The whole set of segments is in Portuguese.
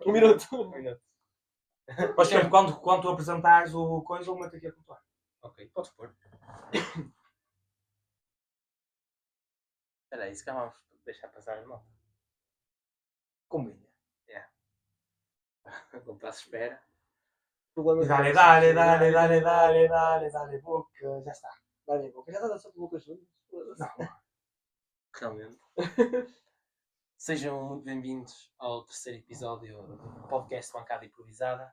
Um minuto. Mas sempre, quando tu apresentares o coisa, eu meto aqui a pontuar. Ok, podes pôr. Espera aí, se calhar vamos deixar passar as notas. Combina. Não estás à espera. Dale, boca. Já está. Dale, boca. Já está sempre bocas juntas. Não. Realmente. Sejam muito bem-vindos ao terceiro episódio do podcast Bancada Improvisada.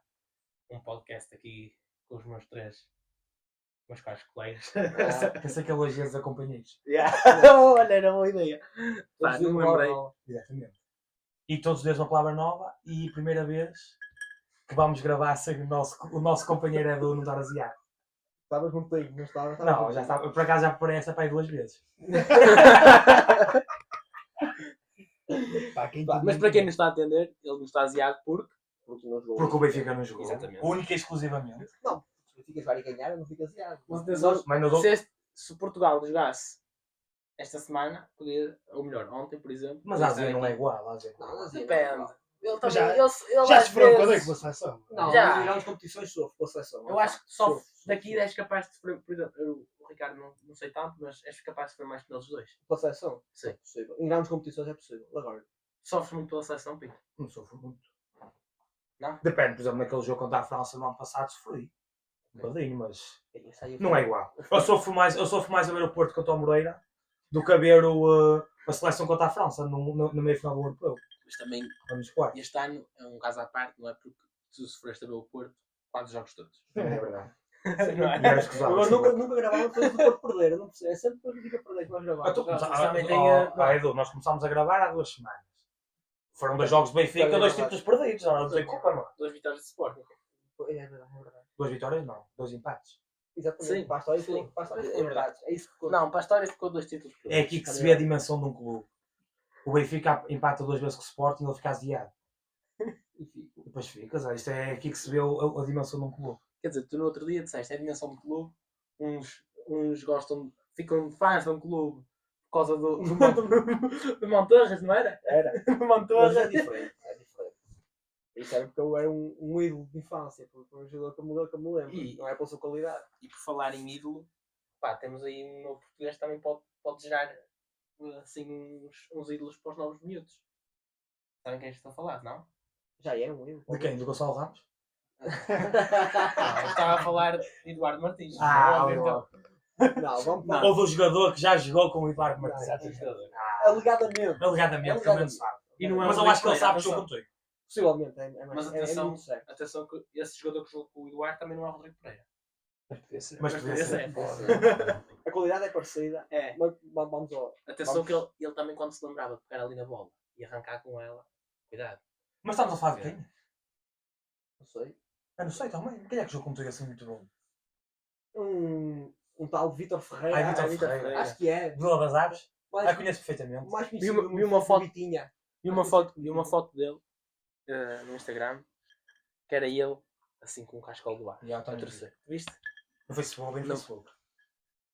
Um podcast aqui com os meus quatro colegas. Pensei que elogias os acompanheiros. Olha, era boa ideia. Pá, não me lembrei. Exatamente. E todos os dias uma palavra nova e primeira vez que vamos gravar sem o nosso companheiro é do Não Dar Aziado. Estavas muito aí, não estava? Não, já estava. Por acaso já preparei essa para aí 2 vezes. Mas para quem não está a entender, ele não está aziado porque não jogou. Porque o Benfica não jogou. Exatamente. Única e exclusivamente. Não, se o Benfica vai ganhar, não fica aziado. Se Portugal jogasse esta semana, podia, ou melhor, ontem, por exemplo. Mas a Ásia não é igual. A Ásia. Não, Depende. Ele também, Já- ele Já às se foram com a vezes- seleção. Não, Já. nas grandes competições sofre com a seleção. Eu acho que só Sofre. daqui és capaz de sofrer, por exemplo, o Ricardo não sei tanto, mas és capaz de sofrer mais que eles dois. Com a seleção? Sim. É possível. Em grandes competições é possível. Agora. Sofres muito pela seleção, Pinto. Não sofro muito. Não? Depende, por exemplo, naquele jogo contra a França no ano passado sofri. Um bocadinho, mas Isso aí não é igual. Eu sofro mais a ver o Porto contra o Moreira do que a ver a seleção contra a França no meio final do europeu. Mas também, Nos quartos. este ano é um caso à parte, não é porque tu sofreste a ver o Porto 4 jogos todos. É verdade. Não é? Era escusado, Agora sim. nunca gravava depois do Porto perder. Eu não percebo. É sempre depois do Benfica perder que nós gravamos. Também tem, Edu, nós começámos a gravar há 2 semanas. Foram 2 jogos de Benfica, 2 títulos perdidos. Não tem culpa, não. 2 vitórias de Sporting. É verdade, é verdade. 2 vitórias, não. 2 empates. Exatamente. Sim, Para a história sim. ficou- para a história É ficou verdade. verdade. É isso que ficou. Não, para a história ficou 2 títulos É aqui que se vê a dimensão de um clube. O Benfica empata 2 vezes com o Sporting e ele fica aziado. E fico. Depois ficas. Isto é aqui que se vê a dimensão de um clube. Quer dizer, tu no outro dia disseste, é a dimensão do clube, uns gostam, ficam fãs de um clube por causa do Montorras, não era? Era. Do Mas é Montorras. diferente. É diferente. Isso era porque eu era um ídolo de infância. Porque um jogador que eu me lembro. E- Não é pela sua qualidade. E por falar em ídolo, pá, temos aí um novo português que também pode gerar assim, uns ídolos para os novos miúdos. Sabem quem é que estou a falar, não? Já é um ídolo. De quem? Do Gonçalo Ramos? Não, eu estava a falar de Eduardo Martins. Ah, então. Não, vamos Não. Ou do jogador que já jogou com o Eduardo Martins. Alegadamente. Alegadamente, pelo menos sabe. E não é Mas o eu acho que ele Rodrigo sabe que Pereira, jogou contigo. Possivelmente. Mas É atenção, muito certo. atenção que esse jogador que jogou com o Eduardo também não é o Rodrigo Pereira. Mas Mas podia podia ser. ser. A qualidade é parecida. É. Mas vamos ao. Atenção que ele também quando se lembrava de pegar ali na bola e arrancar com ela, cuidado. Mas estamos a falar de quem? Não sei. Eu não sei também. Quem é que jogou contigo assim muito bom? Um tal Vítor Ferreira. Ah, Vítor Ferreira. Acho que é. Vila das Aves? Mais, Conheço perfeitamente. mais Vi conhecido uma- vi uma foto- Vitinha. E uma foto dele no Instagram que era ele assim com um cascal do ar. Já, A tá torcer. Viste? No Facebook, bem no Não. Facebook.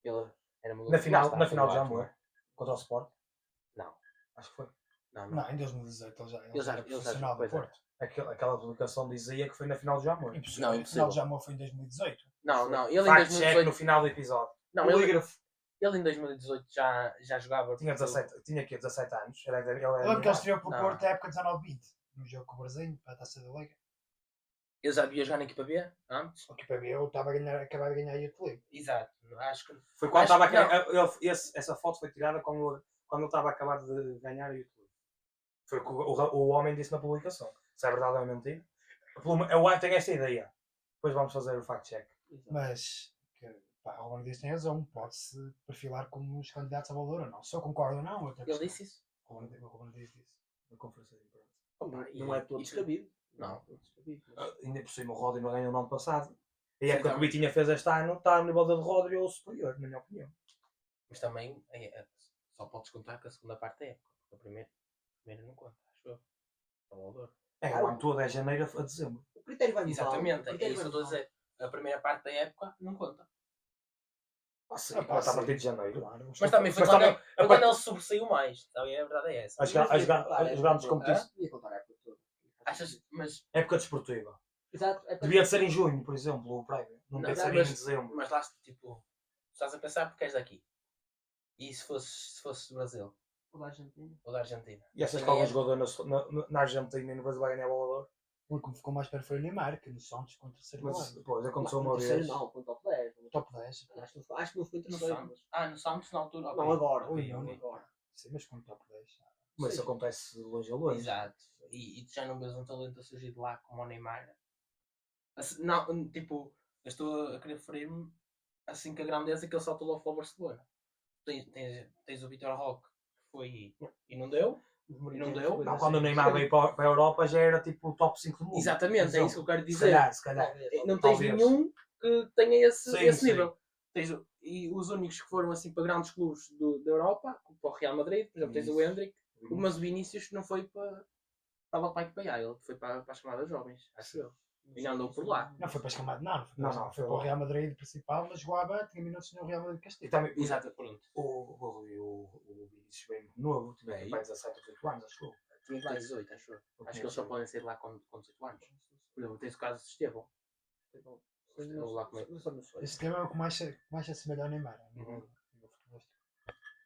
Ele era maluco. Na final Lá está, de lá, Jamor. Contra o Sport. Não. Acho que foi. Não. Não, em 2018 ele já Ele já- era ele já- profissional do pois é. Porto. Aquela publicação dizia que foi na final de Jamor. Impossível. Não, O impossível. final de Jamor foi em 2018. Não. Ele em Fact check 2018. no final do episódio. Não, ele, Polígrafo. ele em 2018 já jogava. Tinha 17, tinha aqui 17 anos. Ele era Eu lembro que ele estreou para o Não. Porto na época 19-20, no jogo com o Brasil, para a Taça da Liga. Ele já devia jogar na equipa B antes. O que para mim eu estava a acabar de ganhar a Youth League. Exato. Acho que. Foi quando Acho estava que não. essa foto foi tirada quando ele estava a acabar de ganhar o YouTube. Foi o que o homem disse na publicação. Se é verdade ou é mentira. Eu tenho essa ideia. Depois vamos fazer o fact check. Mas, pá, o Ruben Dias tem razão, pode-se perfilar como os candidatos a valor ou não. Se eu concordo ou não, outra Ele questão. disse isso. O Ruben Dias disse. Na conferência de imprensa. Não é todo descabido. Não. é todo descabido. Ainda por cima o Rodri não ganhou no ano passado. E Sim, a época que o também. Vitinha fez este ano está no nível de Rodri ou superior, na minha opinião. Mas também só podes contar com a segunda parte da época. Porque a primeira não conta, acho eu. É o valor. É o ano todo, é janeiro a dezembro. O critério vai mudar. Exatamente, O é critério isso que eu vai estou a dizer. A primeira parte da época não conta. Sim, Ah, pá, ela está a sim. partir de janeiro. Claro, Mas também foi Mas quando, também, foi quando ele sobressaiu mais. Também a verdade é essa. As grandes competições. Ia contar a época toda. Achas, mas, Época desportiva. Exato. É Devia de ser em junho, por exemplo, o prévio. Não Não, tem de ser em mas- dezembro. mas lá, tipo, estás a pensar porque és daqui. E se fosse do Brasil o da Argentina. ou da Argentina? E achas Assim, que algum é- jogador na Argentina e no Brasil vai ganhar a bola de ouro? O único que ficou mais perto foi o Neymar, que no Santos ficou em terceiro Mas, lugar. pois, aconteceu Não, uma terceiro vez. não, com top 10. Top 10. Acho que não ficou em No terceiro. Santos? No Santos na altura. Não, ok. agora. Ok, Ui, ok. Agora. Sim, mas com top 10. Mas isso Sim. acontece de longe a longe. Exato. E tu já não vês um talento a surgir de lá como o Neymar. Assim, não, tipo, eu estou a querer referir-me assim que a grandeza que ele saltou logo para o Barcelona. Tens o Vitor Roque que foi e não deu. E não deu? Não, quando o Neymar veio para a Europa já era tipo o top 5 do mundo. Exatamente, é isso que eu quero Se dizer. calhar. Não tens Talvez. nenhum que tenha esse Sim. nível. E os únicos que foram assim para grandes clubes da Europa, para o Real Madrid, por exemplo, tens o Hendrick, mas o Vinícius não foi para. Estava para Paiar, ele foi para as chamadas jovens, acho eu. E não andou por lá. Não foi para escamado, não. Não, Foi para o Real Madrid principal, mas jogava, tinha minutos no Real Madrid E Castelo. também, Exato, pronto. o Vinícius bem muito novo, tinha Bem. mais 17 ou 18 anos, acho eu. Tinha para 18, acho eu. Acho que eles só podem sair lá com 18 anos. Por exemplo, tens o caso de Estevão. Esse tema é o que mais se assemelha ao Neymar.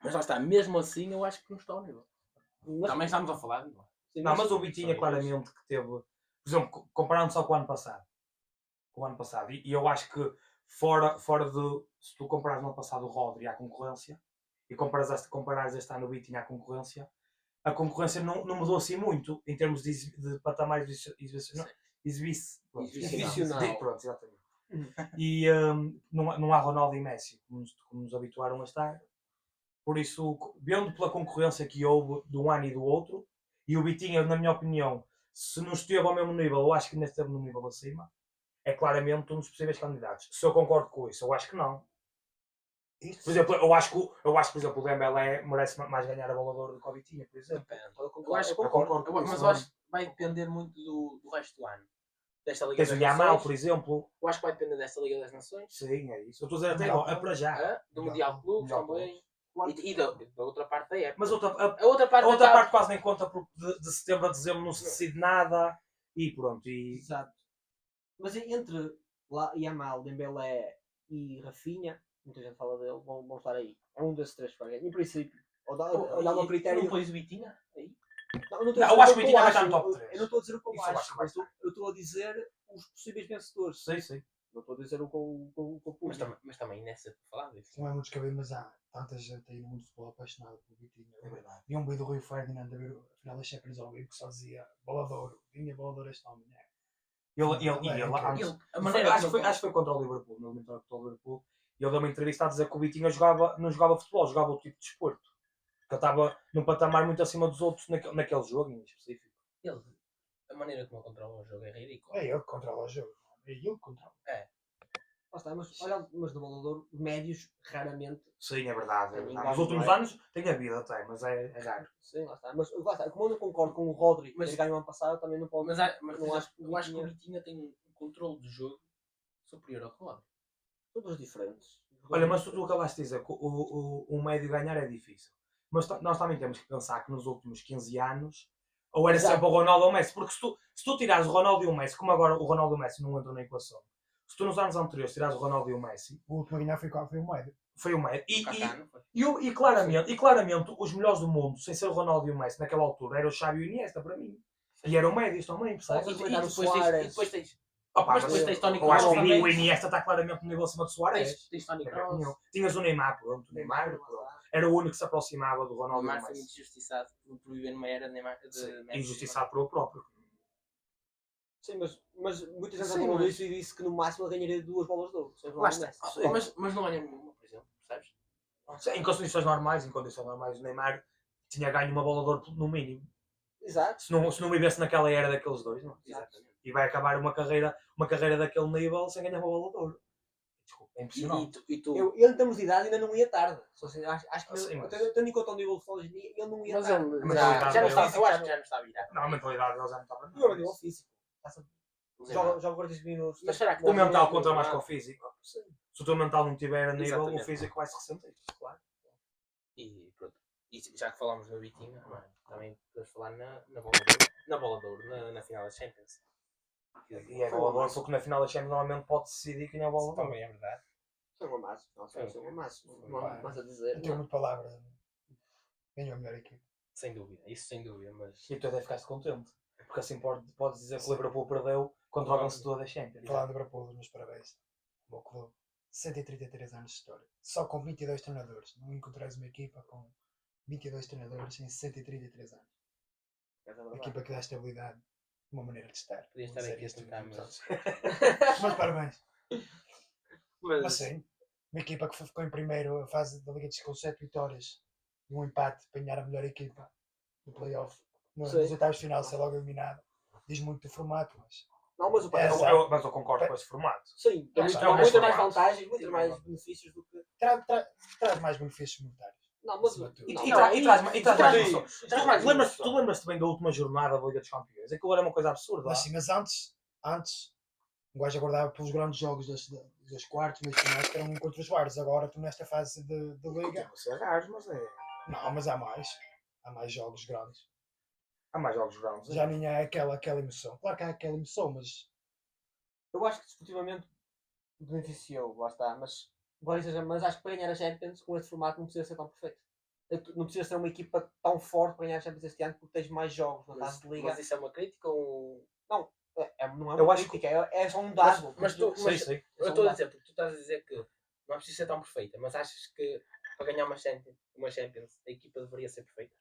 Mas lá está, mesmo assim eu acho que não está ao nível. Também estamos a falar, não é? Não, mas o Vitinha claramente que teve, por exemplo, comparando só com o ano passado. E eu acho que fora de, se tu comparares no ano passado o Rodri à concorrência e comparares este ano o Vitinha à concorrência, a concorrência não mudou assim muito em termos de patamares Exibicional. Pronto, exatamente. E não há Ronaldo e Messi como nos habituaram a estar. Por isso, vendo pela concorrência que houve de um ano e do outro, e o Vitinha, na minha opinião, se não esteve ao mesmo nível, eu acho que ainda esteve no nível acima, é claramente um dos possíveis candidatos. Se eu concordo com isso, eu acho que não. Por exemplo, eu acho que por exemplo, o Dembélé merece mais ganhar a bola de ouro do que o Vitinha, por exemplo. Eu concordo com isso, mas eu acho que vai depender muito do resto do ano. Desta Liga Tens o das Yamal, Nações. por exemplo. Eu acho que vai depender desta Liga das Nações. Sim, é isso. Eu estou a dizer até agora, é para já. Do Mundial de Clubes também. E da outra parte da época. Mas a A outra parte outra parte quase nem conta, porque de setembro a dezembro não se decide nada e pronto. Exato. Mas entre Yamal, Dembélé e Rafinha, muita gente fala dele, vão estar aí. É um desses três para ganhar. Em princípio, olhando ao critério. Não pões o Vitinha aí? Eu acho que o Vitinha vai estar no top 3. Eu não estou a dizer o que eu Isso eu acho acho, que vai eu estou a dizer os possíveis vencedores. Sim. Não estou a dizer o que eu pus. Mas também ainda é cedo para falar disso. Não é muito descabido, mas há tanta gente aí no mundo do futebol apaixonado pelo Vitinha. É verdade. Vi um vídeo do Rio Ferdinand a ver a final da Champions ao vivo que só dizia bola de ouro, Vitinha, bola de ouro este homem. Acho que foi contra o Liverpool, no eliminatório contra o Liverpool. E ele deu uma entrevista a dizer que o Vitinha não jogava futebol, jogava outro tipo de desporto. Que ele estava num patamar muito acima dos outros naquele jogo em específico. A maneira como ele controla o jogo é ridícula. É ele que controla o jogo. É ele que controla. Lá está, mas olha, mas do Bolador, médios, raramente. Sim, é verdade. Tem Nos últimos anos tem havido até, mas é raro. Sim, lá está. Mas lá está, como eu não concordo com o Rodri, Mas- que ganhou ano passado, também não pode. Mas não acho que eu acho que o Vitinha tem um controle de jogo superior ao Ronaldo. Todos diferentes. Olha, mas tu acabaste de dizer que o médio ganhar é difícil. Mas nós também temos que pensar que nos últimos 15 anos ou era Exato. sempre o Ronaldo ou o Messi. Porque se tu tirares o Ronaldo e o Messi, como agora o Ronaldo e o Messi não entram na equação, se tu nos anos anteriores tirares o Ronaldo e o Messi, O último a ganhar foi qual? Foi o médio. foi o médio. Kaká, não foi? E claramente os melhores do mundo, sem ser o Ronaldo e o Messi, naquela altura, era o Xavi e o Iniesta para mim. E eram médios também, percebes? Mas depois tens Opa, mas depois tens Toni eu acho Kroos que também. o Iniesta está claramente no nível acima de Suárez. tens Toni Na minha Kroos. opinião. Tinhas o Neymar, pronto. O Neymar pronto. Era o único que se aproximava do O Ronaldo e Neymar do foi Messi. injustiçado por viver numa era de Neymar. Injustiçado por ele próprio. Sim, mas muita gente Sim, falou mas- disso e disse que no máximo ele ganharia 2 bolas de ouro. sem Lá Ronaldo e está. Messi. Mas não ganha nenhuma, por exemplo, percebes? Em condições normais, o Neymar tinha ganho uma bola de ouro no mínimo. Exato. Se não vivesse naquela era daqueles dois, não. Exatamente. E vai acabar uma carreira daquele nível sem ganhar uma bola de ouro. Desculpa, é impressionante. E tu Ele, em termos de idade, ainda não ia tarde. Só se, acho que, Sim, mas- tendo em conta o nível de futebol hoje em dia, ele não ia mas tarde. ele Mas já não ele está, eu acho que já não está a virar. Não, a mentalidade dele já não estava. Não, a nível físico. Joga 45 minutos. Mas será que O mental conta não, mais não. que o físico. Se o teu mental não tiver a nível, Exatamente. o físico vai se ressentir. Claro. E pronto. E já que falámos do Vitinha, também podemos falar na bola de ouro, na final da Champions. E é bola de ouro, só que na final da Champions normalmente pode decidir quem é a bola de ouro. Também é verdade. Foi uma massa. Nossa, foi uma massa. Não há mais a dizer. Não tenho muita palavra. Ganhou a melhor equipe. Sem dúvida, isso sem dúvida, mas... E tu até ficaste contente. Porque assim podes dizer que o Liverpool perdeu quando o vencedor da Champions. Falando de Liverpool, os meus parabéns. O meu clube, 133 anos de história. Só com 22 treinadores. Não encontrares uma equipa com 22 treinadores em 133 anos. Uma equipa que dá estabilidade, uma maneira de estar. Podia Vou estar dizer aqui a isto tentar, nos mas... últimos Mas parabéns. Mas Mas sim, uma equipa que ficou em primeiro a fase da Liga com 7 vitórias e um empate para ganhar a melhor equipa no playoff. Nos Sim. oitavos de final ser logo eliminado. Diz muito do formato, mas Não, mas o É, Paris Mas eu concordo com esse formato. sim, tem Acho que é muitas um mais formato. vantagens, muitos Sim, mais mas- benefícios do que. traz mais benefícios monetários. Não, mas. Acima de tudo. E não, traz mais sim. emoção. Traz mais Lembras-te emoção. bem da última jornada da Liga dos Campeões? Aquilo era uma coisa absurda. Mas sim, mas antes o gajo aguardava pelos grandes jogos das quartos, meios finais, que eram um contra os vários. Agora tu nesta fase de Liga. Continua a ser raros, mas é. Não, mas há mais. Há mais jogos grandes. Há mais jogos grandes. Já nem há aquela emoção. Claro que há aquela emoção, mas Eu acho que discutivamente beneficiou, lá está, mas acho que para ganhar a Champions com este formato não precisa ser tão perfeito. Não precisa ser uma equipa tão forte para ganhar a Champions este ano porque tens mais jogos na fase de Liga. Mas isso é uma crítica ou... Não é Eu uma acho crítica, é só um dado. Mas tu... Sei, sei. Eu estou a dizer, porque tu estás a dizer que não é preciso ser tão perfeita, mas achas que para ganhar uma Champions a equipa deveria ser perfeita?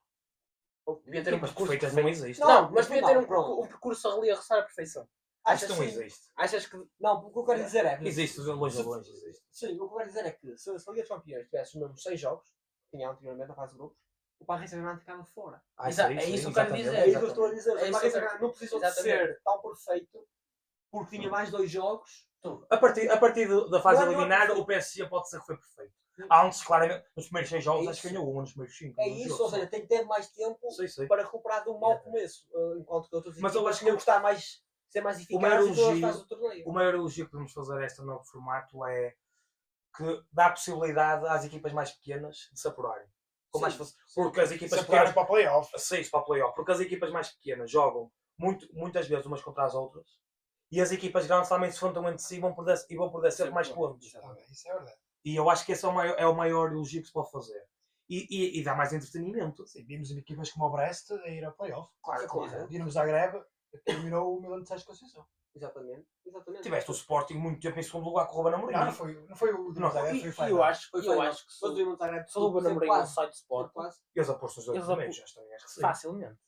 Devia ter um Mas percurso perfeitas perfeito. não existe. Não, mas devia ter não, pronto. um percurso ali a roçar a perfeição. Acho Achas que não sim? existe. Achas que... Não, o que eu quero dizer é que. Existe, de longe a longe existe. Sim, o que eu quero dizer é que se a Liga dos Campeões tivesse os mesmos 6 jogos, que tinha anteriormente na fase de grupos, o Paris Saint-Germain ficava fora. É isso que eu quero dizer. É isso que eu estou a dizer. É O isso Paris que eu Saint-Germain não precisou de Exatamente. ser tão perfeito porque tinha mais 2 jogos. A partir da fase Não é eliminar, perfeito. o PSG pode ser que foi perfeito. Antes, claramente, nos primeiros 6 jogos, É acho que isso. ganhou um nos primeiros 5. É isso, ou seja, tem que ter mais tempo Sei. para recuperar de um mau começo. Enquanto que outras Mas eu equipas acho que tinham que estar mais, ser mais maior eficazes em todas as elogio- fases do torneio. O maior elogio que podemos fazer a este novo formato é que dá a possibilidade às equipas mais pequenas de se apurarem. Com mais Sim, porque as equipas se pequenas pequenas. para o playoff. Seis para o playoff. Porque as equipas mais pequenas jogam muitas vezes umas contra as outras. E as equipas grandes também se enfrentam entre si e vão perder sempre mais pontos. Está bem, isso é verdade. E eu acho que esse é o maior elogio que se pode fazer. E dá mais entretenimento. Sim, vimos equipas como o Brest a ir ao playoff. Claro. Vimos a greve, terminou o Milan de Sérgio Conceição. Exatamente. Tiveste o Sporting muito tempo em segundo lugar com o Ruben Amorim. Não foi o Não, Zagreb, E foi o eu Feyenoord. acho que Mas se o Dinamo Zagreb o Ruben Amorim não sai do Sport, quase. Eles apostam os dois Eles primeiros, já estão em RC. facilmente.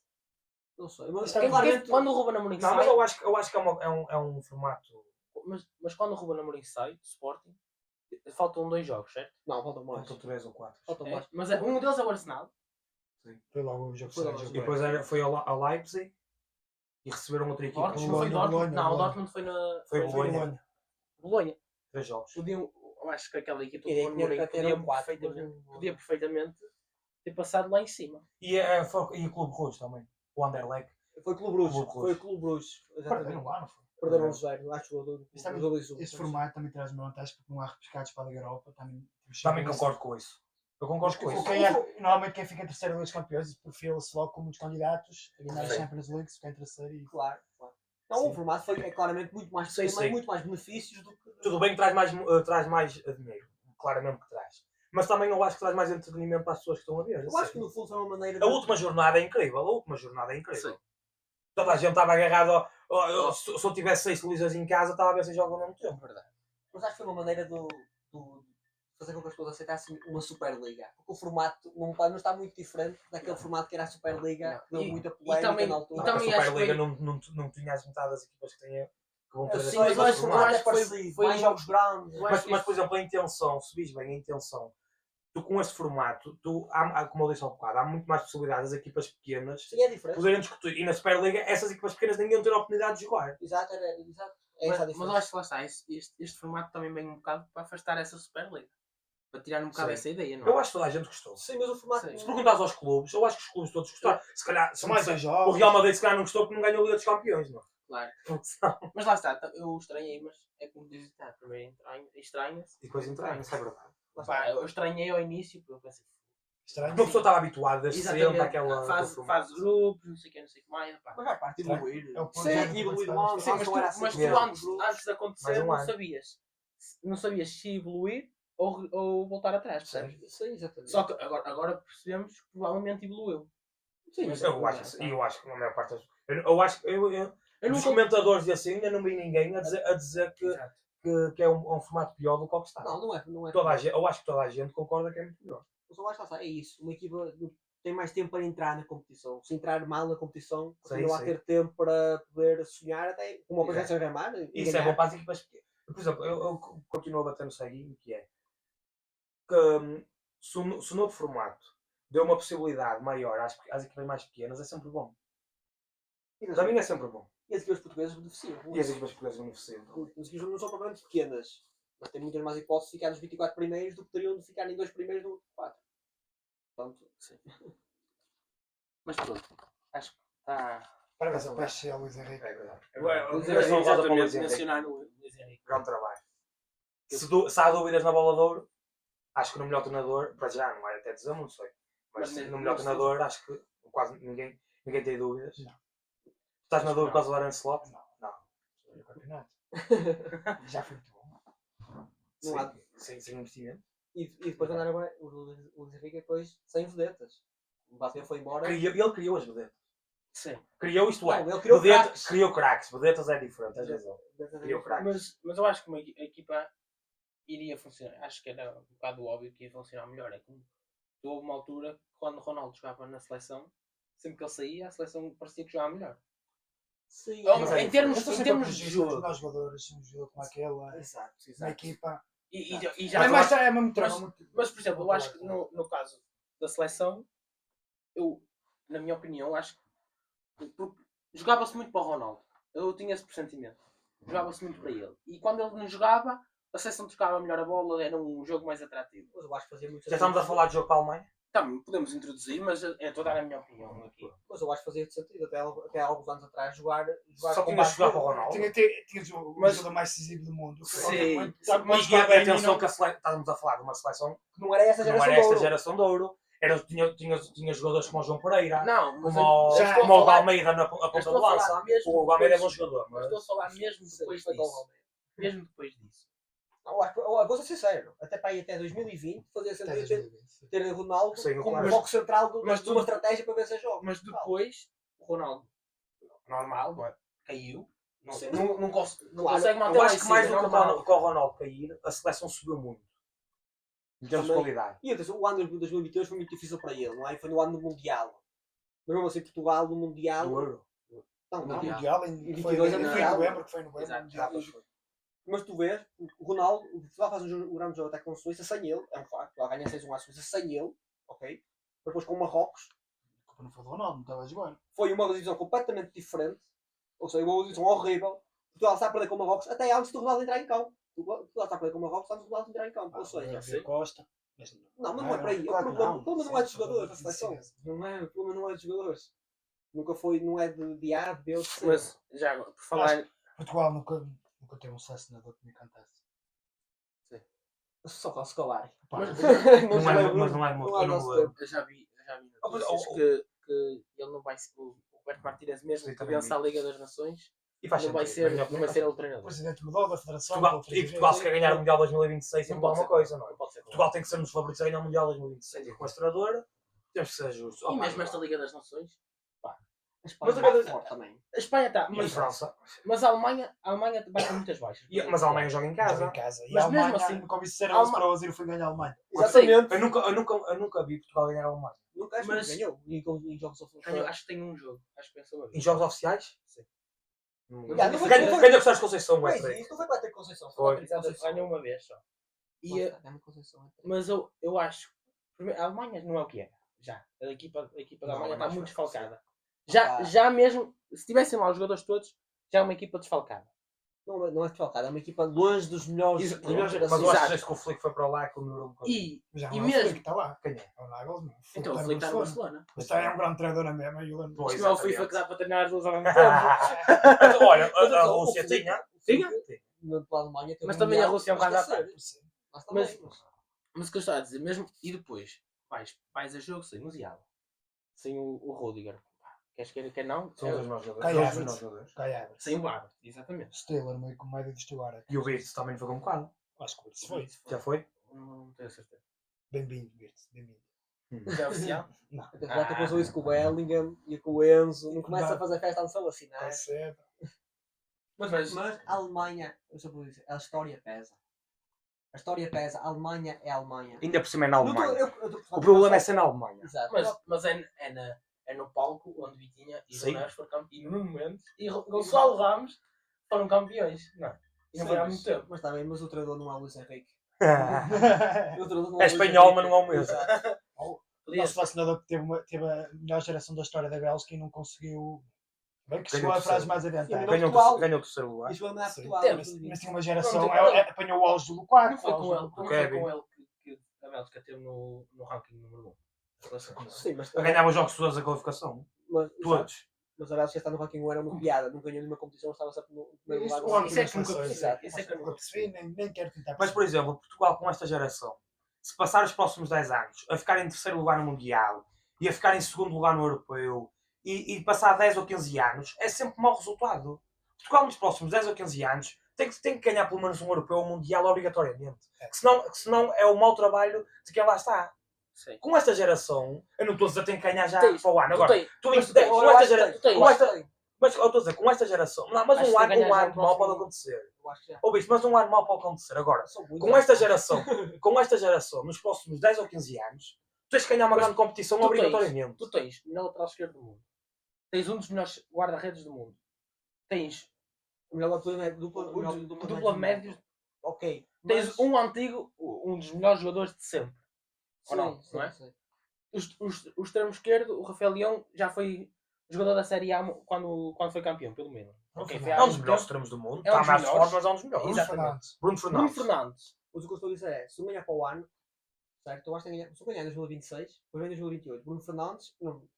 Não sei. Mas Está claramente. Quando o Ruben Amorim Não, sai... mas eu acho que é um formato. Mas quando o Ruben Amorim sai do Sporting, faltam 2 jogos, certo? Não, faltam mais. Faltam 3 ou 4. Faltam mais. Mas um deles é o Arsenal. Foi logo o jogo Foi logo Sérgio. E depois foi ao Leipzig e receberam outra equipa. Dortmund, não foi Bolonha, Dortmund. Não, o Bolonha. Dortmund foi na... Foi foi Bolonha. Bolonha. 3 jogos. Eu acho que aquela equipa do Tinha Ruben Amorim que ter um quatro, podia perfeitamente ter passado lá em cima. E o Clube Rouge também. O Anderlecht. Foi Clube Bruges. Clube Bruges. Foi Clube Bruges. Perderam Exatamente. lá, não foi? Perderam o 0. Acho que o Isso também- 2-1. Esse formato também traz uma vantagem porque não há repescados para a Liga Europa. Também concordo com isso. Eu concordo com isso. Normalmente quem fica em terceiro Liga dos Campeões perfila-se logo como um dos candidatos a ganhar a Sim. Champions League, se ficar em terceiro e Claro. Não, Sim. o formato é claramente muito mais Sim, tem sim. muito mais benefícios do que. Tudo bem que traz mais dinheiro. Claramente que traz. Mas também eu acho que traz mais entretenimento para as pessoas que estão a ver. Eu acho que no fundo é uma maneira A última jornada é incrível. Sim. Toda a gente estava agarrado. Se eu tivesse 6 televisões em casa, estava a ver 6 jogos ao mesmo tempo. Verdade. Mas acho que foi uma maneira de fazer com que as pessoas aceitassem uma Superliga. Porque o formato não está muito diferente daquele formato que era a Superliga, que Não. deu E- muita e polémica também- na Não, altura. e também a acho que Superliga foi- não tinha as metade das equipas que vão ter Sim, essa mas eu acho que o formato. formato é acho que foi- parecido. foi Mais um- jogos grandes. eu acho Mas, por exemplo, a intenção, se vis bem a intenção, tu com este formato, como eu disse há bocado, há muito mais possibilidades das equipas pequenas Sim, é diferente. poderem discutir. E na Superliga, essas equipas pequenas nem iam ter a oportunidade de jogar. Exato, exato. É Mas essa a eu diferença. acho que lá está, este formato também vem um bocado para afastar essa Superliga. Para tirar um bocado Sim. essa ideia, não Eu é? acho que toda a gente gostou. Sim, mas o formato. Sim. Se perguntares aos clubes, eu acho que os clubes todos gostaram. Se calhar, são mais dois o jogos. Real Madrid se calhar não gostou porque não ganhou a Liga dos Campeões, não. Claro. E Mas lá está, eu estranhei, mas é como dizes, primeiro estranha-se. depois entrar, isso é verdade. Pá, eu estranhei ao início, porque eu pensei, Estranho. Uma pessoa estava habituada desde sempre Exatamente. àquela. Faz grupos, não sei o que mais. Pá. Mas vai parte de evoluir. É o ponto Sim, de evoluir participar logo. nesta Sim, Não mas era tu, assim mas tu mesmo. antes de acontecer Mais um não ano. sabias. Não sabias se evoluir ou voltar atrás, percebes? Sim, exatamente. Só que agora percebemos que provavelmente evoluiu. Sim, Mas eu acho que na maior parte das. Eu Dos nunca... comentadores e assim, ainda não vi ninguém a dizer Exato. que é um formato pior do que o que está. Não é. Eu acho que toda a gente concorda que é muito melhor. Mas eu acho que é isso. Uma equipa tem mais tempo para entrar na competição. Se entrar mal na competição, continua a ter tempo para poder sonhar, até como a presença Gramar. Isso é bom para as equipas pequenas. Por exemplo, eu continuo a bater no ceguinho, que é que se o novo formato deu uma possibilidade maior às equipas mais pequenas, é sempre bom. Para mim é sempre bom. E as equipas portuguesas beneficiam. E as equipas portuguesas beneficiam. As equipas não são propriamente pequenas, mas têm muitas mais hipóteses de ficar nos 24 primeiros do que teriam de ficar em 2 primeiros no 4. Portanto, sim. Mas pronto, acho que está... Parabéns ao Peixe e ao Luís Henrique. É verdade. Luís Menção rosa para o Luís Exatamente, Henrique. mencionar o Luís Henrique. Grande trabalho. Se há dúvidas na bola de ouro, acho que no melhor treinador, para já, não vai até dizer, não sei. Mas Mas no melhor mas treinador, acho que quase ninguém tem dúvidas. Não. Estás na Acho dúvida que por causa do Aaron Slot? Não. O campeonato. Já foi muito bom. Não há- Sem investimento. E depois andaram o Luís Henrique depois sem vedetas. O Mbappé foi embora. Ele criou as vedetas. Sim. Criou isto é. Não, ele criou Vedetas- craques. criou craques. Vedetas é diferente, tens razão. Criou craques. Mas eu acho que a equipa iria funcionar. Acho que era um bocado óbvio que ia funcionar melhor. É como houve uma altura quando o Ronaldo jogava na seleção, sempre que ele saía, a seleção parecia que jogava melhor. Sim, Mas é em termos, Estou em sempre a termos de corrigir jogo. os melhores jogadores, um jogo como aquele, Exato. na equipa. E Mas já, eu Mas acho- é mesmo treino. mas, por exemplo, eu acho que no caso da seleção, eu, na minha opinião, acho que jogava-se muito para o Ronaldo. Eu tinha esse pressentimento. Jogava-se muito para ele. E quando ele não jogava, a seleção tocava melhor a bola, era um jogo mais atrativo. Mas eu acho que fazia muito Já estamos a falar de jogo para a Alemanha? Também podemos introduzir, mas estou a dar a minha opinião aqui. Mas eu acho que fazia sentido. Até há alguns anos atrás jogar Só com tinhas de jogar base para o Ronaldo. Tinhas o Mas- jogador mais decisivo do mundo. Sim. Mas atenção que estávamos a falar de uma seleção que não era essa que não geração era esta de ouro. geração de ouro. Tinha jogadores como o João Pereira, Não, mas como eu estou a como o falar- Almeida na eu ponta estou de a falar lança. mesmo O Almeida é bom depois- jogador, eu mas estou a falar mesmo depois Foi com o disso. Ronaldo. Mesmo depois disso. Não, eu vou ser sincero. Até para aí até 2020 fazia sentido ter Ronaldo Sim, como claro. foco central Mas de uma estratégia para vencer jogos. Mas depois, o Ronaldo, normal, não é? Caiu. Não, Sim. não consegue Claro, manter eu lá acho em que cima, mais do normal. que o Ronaldo cair, a seleção subiu muito. Em termos de Também. qualidade. E atenção, o ano de 2022 foi muito difícil para ele, não é? Foi no ano do Mundial. Mas mesmo assim, Portugal no Mundial. Do Euro. Não, Não, Mundial. Mundial E foi 22 é em Mundial. novembro, que foi em novembro. Exato. Mundial. Mas tu vês, o Ronaldo, o Portugal faz um grande jogo até com a Suíça sem ele, é um facto. Portugal ganha 6-1 à Suíça sem ele, ok? Mas depois com o Marrocos, A culpa não foi do Ronaldo, não estava a jogar. foi uma divisão completamente diferente, ou seja, uma divisão horrível. Portugal está a perder com o Marrocos até antes do Ronaldo entrar em campo. Portugal está a perder com o Marrocos antes do Ronaldo entrar em campo. Ou seja, Havia Costa. Mas não, mas não é para aí. claro O que problema não é de Sim, jogadores da seleção. sim, sim. O problema não é de jogadores. Nunca foi, não é de A, de B ou de C. Mas, já agora, por falar... Portugal nunca teve um selecionador que me encantasse. Só com o Scolari. Pá, Mas- Não se Mas lembra. não é muito. Não há Eu não nosso me lembro. tempo. Eu já vi Ah, mas, notícias oh, que ele não vai ser... O Roberto Martínez mesmo Sim, que também vence a Liga das Nações, E faz não vai sentido, na ser, minha não vai opinião, ser ele o o treinador. presidente mudou da federação. Portugal, pelo e Portugal se quer ganhar o Mundial 2026 Não não pode alguma ser. coisa, não é? Não pode ser. Portugal tem que ser um dos favoritos a ganhar o Mundial 2026. E com esse treinador, temos que ser justos. E mesmo esta Liga das Nações, A Espanha Mas está agora- forte também. a Espanha está... E Mas, França. mas a Alemanha vai com muitas baixas. Mas a Alemanha joga em Joga casa. em casa. E Mas a Alemanha, mesmo assim- nunca ouvi ser a Alema- para o Brasil foi ganhar a Alemanha. Exatamente. Eu nunca vi Portugal ganhar a Alemanha. Nunca acho Mas- que ganhou. Em jogos Acho que tem um jogo. Acho que pensou a Em ver. jogos oficiais? Sim. Já, não foi- Ganha não foi- Gostado de Conceição, Mas mestre. isso não foi para ter Conceição. Foi. Foi para ter Conceição. Ganhou uma vez só. E, Ganha Conceição. mas eu acho... primeiro, a Alemanha não é o que era. Já. A equipa da Não, Alemanha é está mais muito fraca, desfalcada. Ah, Já mesmo... Se tivessem lá os jogadores todos, já é uma equipa desfalcada. Não é desfalcada, é uma equipa longe dos melhores. Exato. das melhores Mas gerações. eu acho Exato. que desde que o Flick foi para lá que o melhorou um bocadinho. E Já E não é o mesmo- Flick que está lá. Quem é? É o Nagelsmann. então o está Flick está no Barcelona. Barcelona. Mas também é um grande treinador na mesma. e o- Pois. Isto não é o exatamente. FIFA que dá para treinar as duas ao mesmo tempo. Mas olha, Mas a o Rússia Flick- tinha. Tinha? Pela Alemanha teve Mas um também a Mundial, Rússia é um mas bocado à esquecer. Sim. Mas também, Mas o que eu estava a dizer, mesmo... E depois, vais a jogo sem o Musiala, sem o Rudiger. Queres queira, quer não? São os dois melhores jogadores. Kai São os Havertz. melhores jogadores. Kai Havertz. Sem o Havertz, exatamente. Steeler, meio com médio do Steeler. E o Virtus também foi convocado. Acho que se foi. Já foi? Não tenho certeza. Bem-vindo, Virtus. Bem-vindo. Já é oficial? Não. Até já passou isso com o Bellingham e com o Enzo. Não começa a fazer festa antes de vacinar. Está cedo. Mas Mas a Alemanha, eu só vou dizer, a história pesa. A história pesa. A Alemanha é a Alemanha. Ainda por cima é na Não tô- Alemanha. eu tô- O problema é ser na Alemanha. Exato. Mas é no palco onde Vitinha e Sim. João Neves foram campeões. E Nuno Mendes e Gonçalo Ramos foram campeões. Não. E não Sim, foi há mas- muito tempo. Mas está bem, mas o treinador não é o Luís Henrique. É O treinador não Luís espanhol, Henrique. mas não é o mesmo. Exato. O Podia nosso ser. vacinador que teve a melhor geração da história da Bélgica e não conseguiu. Bem que chegou Ganhou a frase terceiro. mais adiantada. Ganhou Ganhou o terceiro lugar. Isto vai mudar Sim. Portugal. Temos, tudo Mas isso. tinha uma geração, Não, tem- apanhou o auge do Lukaku. Não foi com ele, auge do- não foi Kevin. com ele que a Bélgica teve no ranking número 1. Sim, mas Ganhava os jogos todos da qualificação. Mas, Todos. mas a Bélgica está no ranking 1 era uma piada. Não ganhou nenhuma competição, estava sempre no primeiro lugar. Isso, do o ranking. Isso é ranking que nunca das percebi. Exato. Isso é que eu Nunca percebi, nem quero tentar Mas, por perceber. exemplo, Portugal com esta geração, se passar os próximos 10 anos a ficar em terceiro lugar no Mundial e a ficar em segundo lugar no Europeu e passar 10 ou 15 anos, é sempre mau resultado. Portugal nos próximos 10 ou 15 anos tem que ganhar pelo menos um Europeu ou um Mundial obrigatoriamente. É. Senão é o mau trabalho de quem lá está. Sim. Com esta geração, eu não estou a dizer que tem que ganhar já Tens, para o ano. Tu Agora, tens- tu mas com tu tens- esta Eu acho que geração. tem, eu acho que tem. Mas eu estou a dizer, com esta geração. Não, mas Acho um que ano, ganhar já no mal pode próximo- acontecer. Eu acho que já. Ouviste, mas um ano mal pode acontecer. Agora, São muito com esta geração, nos próximos 10 ou 15 anos, tu tens que ganhar uma Mas grande competição tu tens- obrigatoriamente. Tu tens o melhor lateral esquerdo do mundo. Tens um dos melhores guarda-redes do mundo. Tens O melhor dupla dupla de médios. Ok. Tens mas- um antigo, um dos melhores jogadores de sempre. Sim, não, sim, não é? sim. O extremo esquerdo, o Rafael Leão, já foi jogador da Série A quando foi campeão, pelo menos. Ok, foi há É um dos muito melhores tempo. extremos do mundo. É um Está dos mais melhores. forte, mas é um dos melhores. Bruno Exatamente. Fernandes. Bruno Bruno Fernandes. Fernandes. Mas o que eu estou a dizer é, se não ganhar para o ano, certo? Eu acho que tem que ganhar, se não ganhar em 2026, depois vem em 2028. Bruno Fernandes,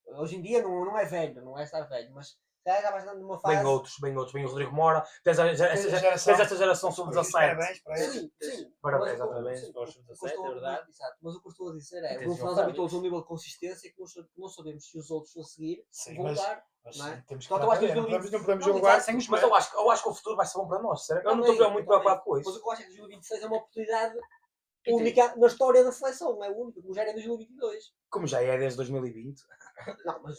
hoje em dia não é velho, não é estar velho, mas já vai estar numa fase... Bem outros. Vem o Rodrigo Mora. Tens esta geração sub-17. Parabéns para ele. Sim, sim. Parabéns, Mas o- exatamente. sim, para os o que eu sub-17, estou a- é verdade. Exato. Mas o que eu estou a dizer é, E o tens Bruno o Fernandes Félix. habituou-se a um nível de consistência que não sabemos se os outros a seguir Sim, vão voltar. mas Não é? temos que Só que eu dar acho que para ver. 2020 Não podemos Não, jogar exato. sem os Mas eu acho que o futuro vai ser bom para nós. Sério. Eu não Também, estou muito preocupado com Mas isso. o que eu acho é que 2026 é uma oportunidade E única na história da seleção, não é única, como já era em 2022. Como já é desde 2020. Não, mas